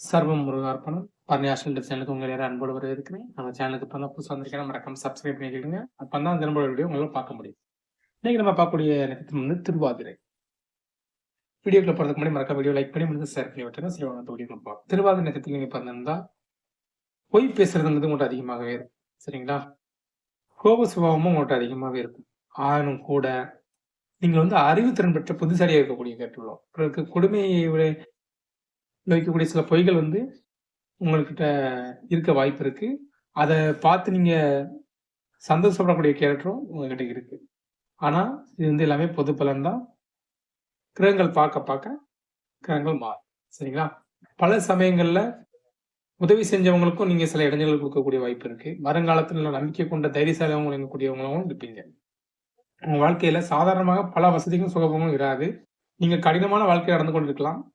சர்வம் முருகார்ப்பணம். பர்ணியாஷன் சேனலுக்கு உங்களை யாரும் அன்போடு வரவேற்கிறேன். நம்ம சேனலுக்கு இப்போ தான் புதுசாக வந்திருக்கேன், மறக்காம சப்ஸ்கிரைப் பண்ணிக்கிடுங்க. அப்போ தான் தினமுறை வீடியோ உங்களால் பார்க்க முடியும். இன்னைக்கு நம்ம பார்க்கக்கூடிய நட்சத்திரம் வந்து திருவாதிரை. வீடியோக்குள்ள போகிறதுக்கு முன்னாடி மறக்காம வீடியோ லைக் பண்ணி முடிஞ்சு ஷேர் பண்ணி விட்டுருங்க. சரி, வாங்க வீடியோ பார்ப்போம். திருவாதிரை நட்சத்திரம் நீங்கள் பிறந்திருந்தா பொய் பேசுறதுங்கிறது உங்கள்கிட்ட அதிகமாகவே இருக்கும். சரிங்களா? கோப சுபாவமும் உங்கள்கிட்ட அதிகமாகவே இருக்கும். ஆனும் கூட நீங்கள் வந்து அறிவுத்திறன் பெற்ற புத்திசாலியாக இருக்கக்கூடிய கேட்டுள்ளோம். பிறகு கொடுமையை வைக்கக்கூடிய சில பொய்கள் வந்து உங்கள்கிட்ட இருக்க வாய்ப்பு இருக்கு. அத பார்த்து நீங்க சந்தோஷப்படக்கூடிய கேரக்டரும் உங்ககிட்ட இருக்கு. ஆனா, இது வந்து எல்லாமே பொது பலன் தான். கிரகங்கள் பார்க்க கிரகங்கள் மாறும். சரிங்களா? பல சமயங்கள்ல உதவி செஞ்சவங்களுக்கும் நீங்க சில இடைஞ்சல்கள் குடுக்கக்கூடிய வாய்ப்பு இருக்கு. வருங்காலத்துல நம்பிக்கை கொண்ட தைரியசாலியாகவும் இருக்கக்கூடியவங்களாவும் இருப்பீங்க. உங்க வாழ்க்கையில சாதாரணமாக பல வசதிகளும், சுகபமும் இராது. நீங்க கடினமான வாழ்க்கை நடந்து கொண்டிருக்கலாம்.